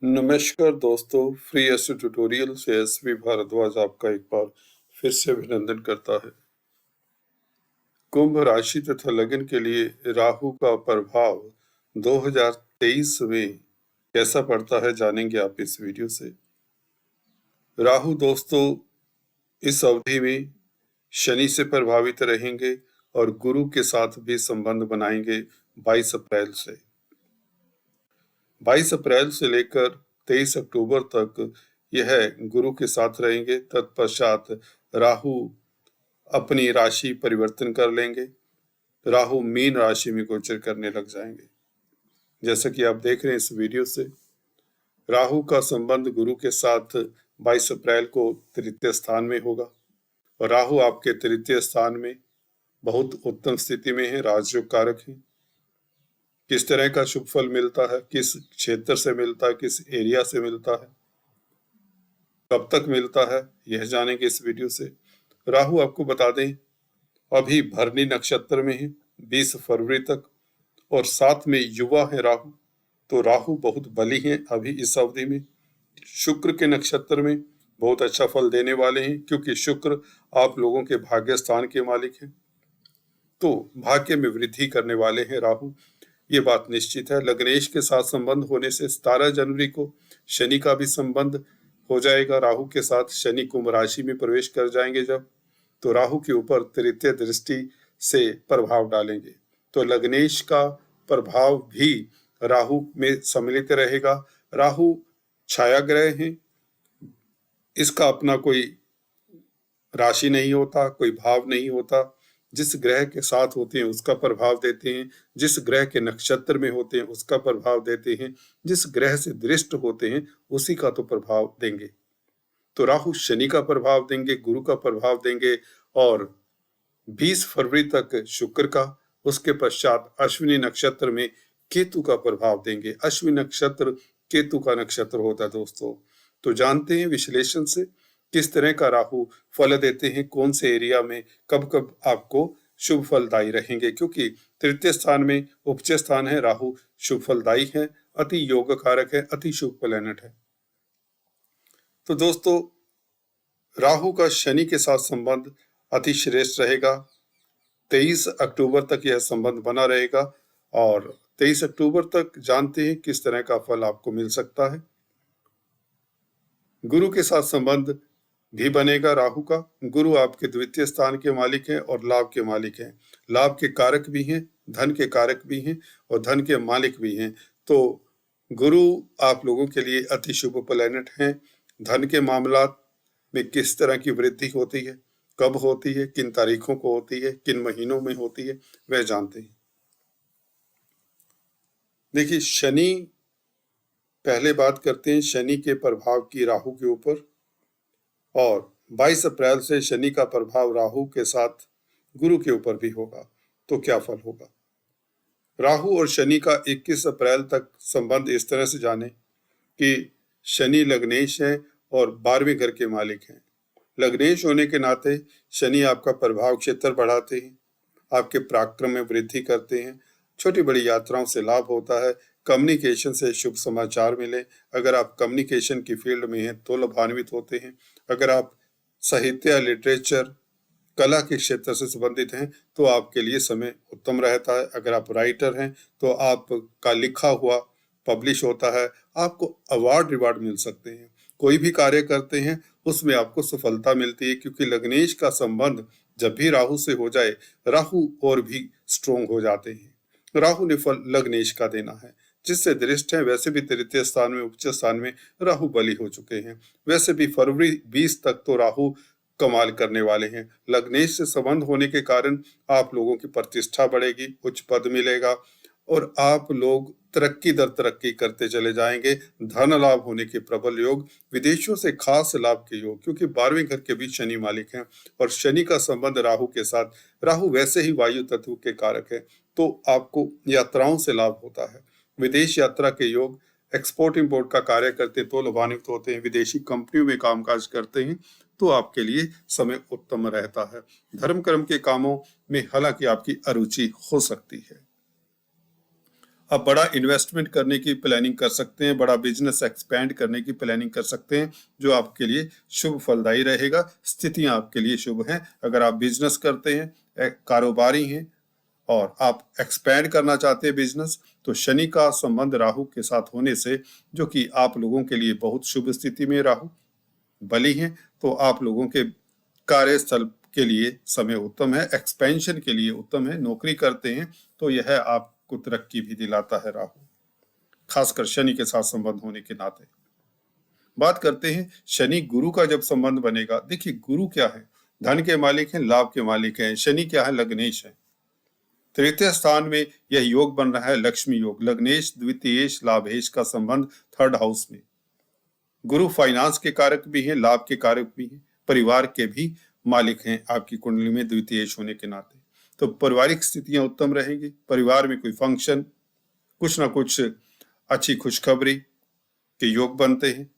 नमस्कार दोस्तों, free astro tutorial से एसवी भारद्वाज आपका एक बार फिर से अभिनंदन करता है। कुंभ राशि तथा लगन के लिए राहु का प्रभाव 2023 में कैसा पड़ता है जानेंगे आप इस वीडियो से। राहु दोस्तों इस अवधि में शनि से प्रभावित रहेंगे और गुरु के साथ भी संबंध बनाएंगे 22 अप्रैल से। 22 अप्रैल से लेकर 23 अक्टूबर तक यह गुरु के साथ रहेंगे। तत्पश्चात राहु अपनी राशि परिवर्तन कर लेंगे। राहु मीन राशि में गोचर करने लग जाएंगे। जैसा कि आप देख रहे हैं इस वीडियो से, राहु का संबंध गुरु के साथ 22 अप्रैल को तृतीय स्थान में होगा और राहु आपके तृतीय स्थान में बहुत उत्तम स्थिति में है, राजयोग कारक है। किस तरह का शुभ फल मिलता है, किस क्षेत्र से मिलता है, किस एरिया से मिलता है, कब तक मिलता है, यह जानेंगे इस वीडियो से। राहु आपको बता दें अभी भरनी नक्षत्र में है 20 फरवरी तक और साथ में युवा है राहु, तो राहु बहुत बली है अभी इस अवधि में। शुक्र के नक्षत्र में बहुत अच्छा फल देने वाले हैं क्योंकि शुक्र आप लोगों के भाग्य स्थान के मालिक हैं, तो भाग्य में वृद्धि करने वाले हैं राहु, ये बात निश्चित है। लग्नेश के साथ संबंध होने से 17 जनवरी को शनि का भी संबंध हो जाएगा राहु के साथ। शनि कुंभ राशि में प्रवेश कर जाएंगे जब, तो राहु के ऊपर तृतीय दृष्टि से प्रभाव डालेंगे, तो लग्नेश का प्रभाव भी राहु में सम्मिलित रहेगा। राहु छाया ग्रह है, इसका अपना कोई राशि नहीं होता, कोई भाव नहीं होता। जिस ग्रह के साथ होते हैं उसका प्रभाव देते हैं, जिस ग्रह के नक्षत्र में होते हैं उसका प्रभाव देते हैं, जिस ग्रह से दृष्ट होते हैं उसी का तो प्रभाव देंगे। तो राहु शनि का प्रभाव देंगे, गुरु का प्रभाव देंगे और 20 फरवरी तक शुक्र का, उसके पश्चात अश्विनी नक्षत्र में केतु का प्रभाव देंगे। अश्विनी नक्षत्र केतु का नक्षत्र होता है दोस्तों। तो जानते हैं विश्लेषण से किस तरह का राहु फल देते हैं, कौन से एरिया में कब कब आपको शुभ फलदायी रहेंगे, क्योंकि तृतीय स्थान में उपचय स्थान है, राहु शुभ फलदायी है, अति योग कारक है, अति शुभ प्लैनेट है। तो दोस्तों राहु का शनि के साथ संबंध अति श्रेष्ठ रहेगा। 23 अक्टूबर तक यह संबंध बना रहेगा और 23 अक्टूबर तक जानते हैं किस तरह का फल आपको मिल सकता है। गुरु के साथ संबंध भी बनेगा राहु का। गुरु आपके द्वितीय स्थान के मालिक हैं और लाभ के मालिक हैं, लाभ के कारक भी हैं, धन के कारक भी हैं और धन के मालिक भी हैं। तो गुरु आप लोगों के लिए अति शुभ प्लैनेट हैं। धन के मामला में किस तरह की वृद्धि होती है, कब होती है, किन तारीखों को होती है, किन महीनों में होती है, वह जानते हैं। देखिए शनि, पहले बात करते हैं शनि के प्रभाव की राहु के ऊपर। और 22 अप्रैल से शनि का प्रभाव राहु के साथ गुरु के ऊपर भी होगा, तो क्या फल होगा। राहु और शनि का 21 अप्रैल तक संबंध इस तरह से जाने कि शनि लग्नेश है और 12वें घर के मालिक हैं। लग्नेश होने के नाते शनि आपका प्रभाव क्षेत्र बढ़ाते हैं, आपके पराक्रम में वृद्धि करते हैं, छोटी बड़ी यात्राओं से लाभ होता है, कम्युनिकेशन से शुभ समाचार मिले। अगर आप कम्युनिकेशन की फील्ड में हैं तो लाभान्वित होते हैं। अगर आप साहित्य, लिटरेचर, कला के क्षेत्र से संबंधित हैं तो आपके लिए समय उत्तम रहता है। अगर आप राइटर हैं तो आपका लिखा हुआ पब्लिश होता है, आपको अवार्ड रिवार्ड मिल सकते हैं। कोई भी कार्य करते हैं उसमें आपको सफलता मिलती है, क्योंकि लग्नेश का संबंध जब भी राहु से हो जाए, राहु और भी स्ट्रोंग हो जाते हैं। राहु ने फल लग्नेश का देना है, जिससे दृष्ट है। वैसे भी तृतीय स्थान में, उच्च स्थान में राहु बली हो चुके हैं। वैसे भी फरवरी 20 तक तो राहु कमाल करने वाले हैं। लग्नेश से संबंध होने के कारण आप लोगों की प्रतिष्ठा बढ़ेगी, उच्च पद मिलेगा और आप लोग तरक्की दर तरक्की करते चले जाएंगे। धन लाभ होने के प्रबल योग, विदेशों से खास लाभ के योग, क्योंकि 12वें घर के भी शनि मालिक हैं और शनि का संबंध राहु के साथ, राहु वैसे ही वायु तत्व के कारक है, तो आपको यात्राओं से लाभ होता है। विदेश यात्रा के योग, एक्सपोर्ट इंपोर्ट का कार्य करते तो लाभान्वित होते हैं, विदेशी कंपनियों में कामकाज करते हैं तो आपके लिए समय उत्तम रहता है। धर्म कर्म के कामों में हालांकि आपकी अरुचि हो सकती है। आप बड़ा इन्वेस्टमेंट करने की प्लानिंग कर सकते हैं, बड़ा बिजनेस एक्सपेंड करने की प्लानिंग कर सकते हैं, जो आपके लिए शुभ फलदायी रहेगा। स्थितियां आपके लिए शुभ हैं। अगर आप बिजनेस करते हैं, कारोबारी हैं और आप एक्सपेंड करना चाहते हैं बिजनेस, तो शनि का संबंध राहु के साथ होने से, जो कि आप लोगों के लिए बहुत शुभ स्थिति में राहु बली हैं, तो आप लोगों के कार्यस्थल के लिए समय उत्तम है, एक्सपेंशन के लिए उत्तम है। नौकरी करते हैं तो यह आपको तरक्की भी दिलाता है राहु, खासकर शनि के साथ संबंध होने के नाते। बात करते हैं शनि गुरु का जब संबंध बनेगा। देखिए, गुरु क्या है? धन के मालिक हैं, लाभ के मालिक हैं। शनि क्या है? लग्नेश है। तृतीय स्थान में यह योग बन रहा है, लक्ष्मी योग। लग्नेश, द्वितीयेश, लाभेश का संबंध थर्ड हाउस में। गुरु फाइनेंस के कारक भी हैं, लाभ के कारक भी हैं, परिवार के भी मालिक हैं आपकी कुंडली में द्वितीयेश होने के नाते। तो पारिवारिक स्थितियां उत्तम रहेंगी। परिवार में कोई फंक्शन, कुछ ना कुछ अच्छी खुशखबरी के योग बनते हैं।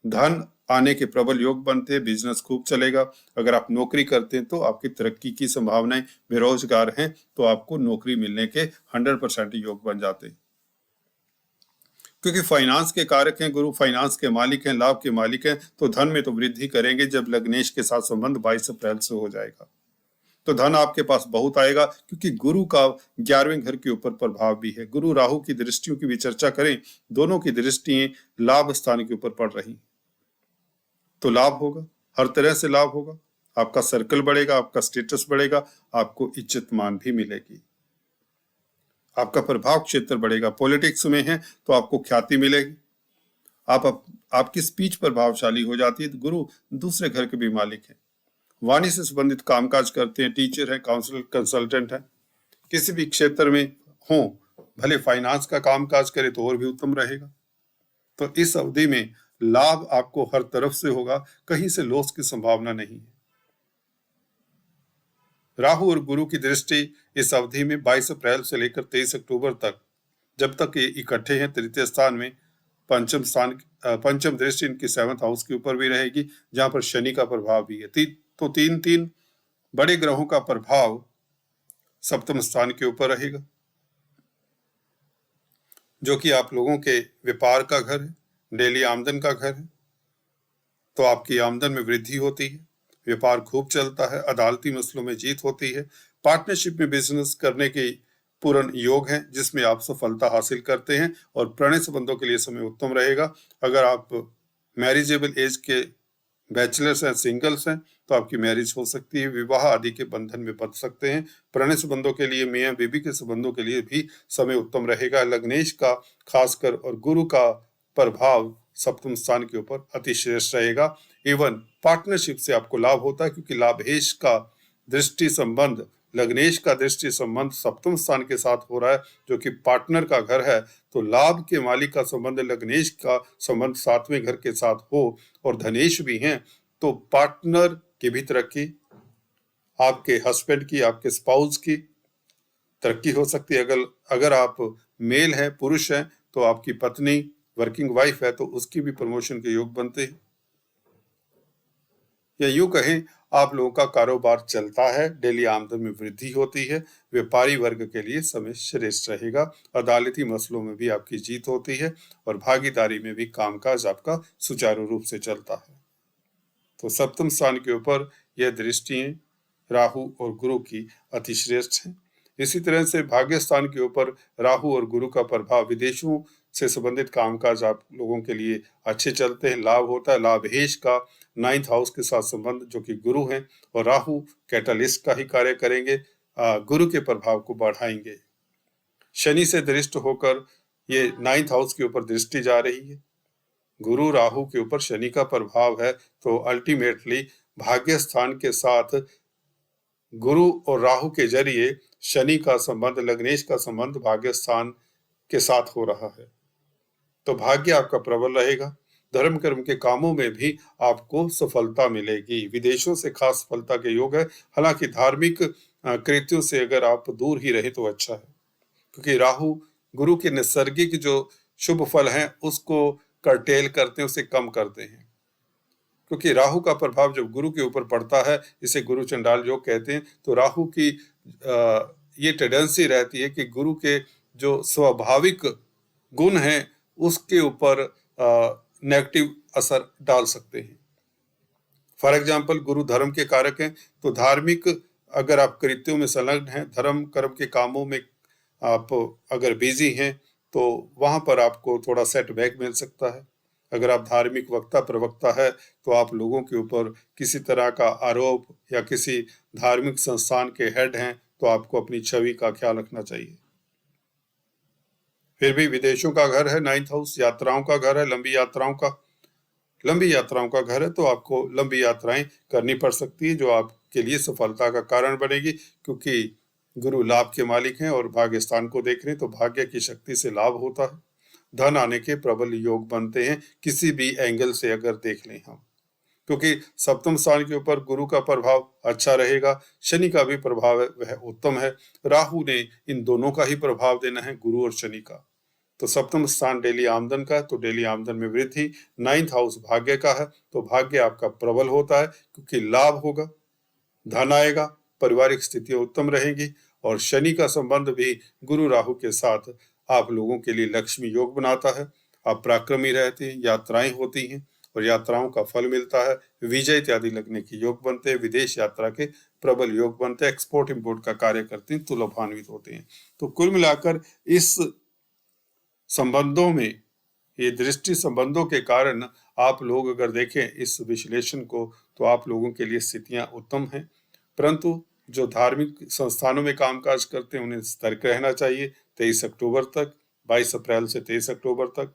धन आने के प्रबल योग बनते हैं। बिजनेस खूब चलेगा। अगर आप नौकरी करते हैं तो आपकी तरक्की की संभावनाएं, बेरोजगार हैं तो आपको नौकरी मिलने के 100% योग बन जाते हैं, क्योंकि फाइनेंस के कारक हैं गुरु, फाइनेंस के मालिक हैं, लाभ के मालिक हैं। तो धन में तो वृद्धि करेंगे जब लग्नेश के साथ संबंध 22 अप्रैल से हो जाएगा। तो धन आपके पास बहुत आएगा, क्योंकि गुरु का 11वें घर के ऊपर प्रभाव भी है। गुरु राहु की दृष्टियों की भी चर्चा करें, दोनों की दृष्टियां लाभ स्थान के ऊपर पड़ रही, तो लाभ होगा, हर तरह से लाभ होगा। आपका सर्कल बढ़ेगा, आपका स्टेटस बढ़ेगा, आपको इज्जत मान भी मिलेगी, आपका प्रभाव क्षेत्र बढ़ेगा। पॉलिटिक्स में है तो आपको ख्याति मिलेगी। आपकी स्पीच प्रभावशाली हो जाती है। तो गुरु दूसरे घर के भी मालिक हैं। वाणी से संबंधित कामकाज करते हैं, टीचर हैं, काउंसलर, कंसल्टेंट हैं, किसी भी क्षेत्र में हो, भले फाइनेंस का कामकाज करे तो और भी उत्तम रहेगा। तो इस अवधि में लाभ आपको हर तरफ से होगा, कहीं से लॉस की संभावना नहीं है। राहु और गुरु की दृष्टि इस अवधि में 22 अप्रैल से लेकर 23 अक्टूबर तक, जब तक ये इकट्ठे हैं तृतीय स्थान में, पंचम दृष्टि इनकी 7th हाउस के ऊपर भी रहेगी, जहां पर शनि का प्रभाव भी है। तो तीन बड़े ग्रहों का प्रभाव सप्तम स्थान के ऊपर रहेगा, जो कि आप लोगों के व्यापार का घर है, डेली आमदन का घर है। तो आपकी आमदन में वृद्धि होती है, व्यापार खूब चलता है, अदालती मसलों में जीत होती है। पार्टनरशिप में बिजनेस करने के पूर्ण योग है, जिसमें आप सफलता हासिल करते हैं। और प्रणय संबंधों के लिए समय उत्तम रहेगा। अगर आप मैरिजेबल एज के बैचलर्स हैं, सिंगल्स हैं, तो आपकी मैरिज हो सकती है, विवाह आदि के बंधन में बंध सकते हैं। प्रणय संबंधों के लिए, मियां बीबी के संबंधों के लिए भी समय उत्तम रहेगा। लग्नेश का खासकर और गुरु का प्रभाव सप्तम स्थान के ऊपर अतिश्रेष्ठ रहेगा। इवन पार्टनरशिप से आपको लाभ होता है, क्योंकि लाभेश का दृष्टि संबंध, लग्नेश का दृष्टि संबंध सप्तम स्थान के साथ हो रहा है, जो कि पार्टनर का घर है। तो लाभ के मालिक का संबंध, लग्नेश का संबंध 7वें घर के साथ हो और धनेश भी हैं, तो पार्टनर की भी तरक्की, आपके हस्बैंड की, आपके स्पाउस की तरक्की हो सकती है। अगर आप मेल है, पुरुष है, तो आपकी पत्नी वर्किंग वाइफ है तो उसकी भी प्रमोशन के योग बनते हैं। या यूं कहें, आप लोगों का कारोबार चलता है, डेली आमदन में वृद्धि होती है। व्यापारी वर्ग के लिए समय श्रेष्ठ रहेगा। अदालती मसलों में भी आपकी जीत होती है और भागीदारी में भी कामकाज आपका सुचारू रूप से चलता है। तो सप्तम स्थान के ऊपर यह दृष्टियां राहु और गुरु की अतिश्रेष्ठ हैं। इसी तरह से भाग्य स्थान के ऊपर राहु और गुरु का प्रभाव, विदेशों से संबंधित कामकाज आप लोगों के लिए अच्छे चलते हैं, लाभ होता है। लाभेश का 9th हाउस के साथ संबंध, जो कि गुरु हैं, और राहु कैटलिस्ट का ही कार्य करेंगे, गुरु के प्रभाव को बढ़ाएंगे। शनि से दृष्ट होकर ये 9th हाउस के ऊपर दृष्टि जा रही है। गुरु राहु के ऊपर शनि का प्रभाव है, तो अल्टीमेटली भाग्य स्थान के साथ गुरु और राहु के जरिए शनि का संबंध, लग्नेश का संबंध भाग्य स्थान के साथ हो रहा है। तो भाग्य आपका प्रबल रहेगा। धर्म कर्म के कामों में भी आपको सफलता मिलेगी। विदेशों से खास सफलता के योग है। हालांकि धार्मिक कृत्यों से अगर आप दूर ही रहे तो अच्छा है, क्योंकि राहु गुरु के नैसर्गिक जो शुभ फल हैं उसको कर्टेल करते हैं, उसे कम करते हैं। क्योंकि राहु का प्रभाव जब गुरु के ऊपर पड़ता है, इसे गुरु चंडाल योग कहते हैं। तो राहु की ये टेंडेंसी रहती है कि गुरु के जो स्वाभाविक गुण है उसके ऊपर नेगेटिव असर डाल सकते हैं। फॉर एग्जाम्पल, गुरु धर्म के कारक हैं, तो धार्मिक अगर आप कृत्यों में संलग्न हैं, धर्म कर्म के कामों में आप अगर बिजी हैं, तो वहां पर आपको थोड़ा सेटबैक मिल सकता है। अगर आप धार्मिक वक्ता प्रवक्ता है, तो आप लोगों के ऊपर किसी तरह का आरोप या किसी धार्मिक संस्थान के हेड हैं, तो आपको अपनी छवि का ख्याल रखना चाहिए। फिर भी विदेशों का घर है 9th हाउस, यात्राओं का घर है, लंबी यात्राओं का घर है, तो आपको लंबी यात्राएं करनी पड़ सकती है, जो आपके लिए सफलता का कारण बनेगी, क्योंकि गुरु लाभ के मालिक हैं और भाग्य स्थान को देख रहे हैं, तो भाग्य की शक्ति से लाभ होता है। धन आने के प्रबल योग बनते हैं, किसी भी एंगल से अगर देख लें हम, क्योंकि सप्तम स्थान के ऊपर गुरु का प्रभाव अच्छा रहेगा, शनि का भी प्रभाव है वह उत्तम है, राहु ने इन दोनों का ही प्रभाव देना है, गुरु और शनि का। तो सप्तम स्थान डेली आमदन का है, तो डेली आमदन में वृद्धि। 9th हाउस भाग्य का है, तो भाग्य आपका प्रबल होता है, क्योंकि लाभ होगा, धन आएगा, पारिवारिक स्थितियां उत्तम रहेंगी। और शनि का संबंध भी गुरु राहु के साथ आप लोगों के लिए लक्ष्मी योग बनाता है। आप पराक्रमी रहते हैं, यात्राएं होती हैं और यात्राओं का फल मिलता है, विजय इत्यादि लगने के योग बनते हैं, विदेश यात्रा के प्रबल योग बनते हैं, एक्सपोर्ट इंपोर्ट का कार्य करते हैं, तो लाभान्वित होते हैं। तो कुल मिलाकर इस संबंधों में, ये दृष्टि संबंधों के कारण आप लोग अगर देखें इस विश्लेषण को, तो आप लोगों के लिए स्थितियां उत्तम हैं। परंतु जो धार्मिक संस्थानों में कामकाज करते हैं उन्हें सतर्क रहना चाहिए 23 अक्टूबर तक, 22 अप्रैल से 23 अक्टूबर तक।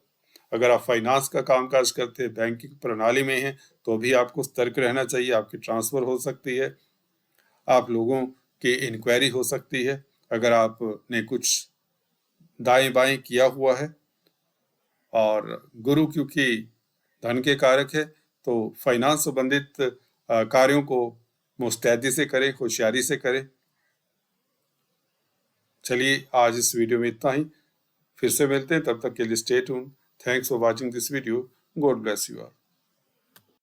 अगर आप फाइनेंस का कामकाज करते हैं, बैंकिंग प्रणाली में हैं, तो भी आपको सतर्क रहना चाहिए, आपकी ट्रांसफर हो सकती है, आप लोगों की इंक्वायरी हो सकती है, अगर आपने कुछ दाएं बाएं किया हुआ है। और गुरु क्योंकि धन के कारक है, तो फाइनेंस संबंधित कार्यों को मुस्तैदी से करें, होशियारी से करें। चलिए आज इस वीडियो में इतना ही, फिर से मिलते हैं, तब तक के लिए stay tuned. Thanks for watching this video. God bless you all.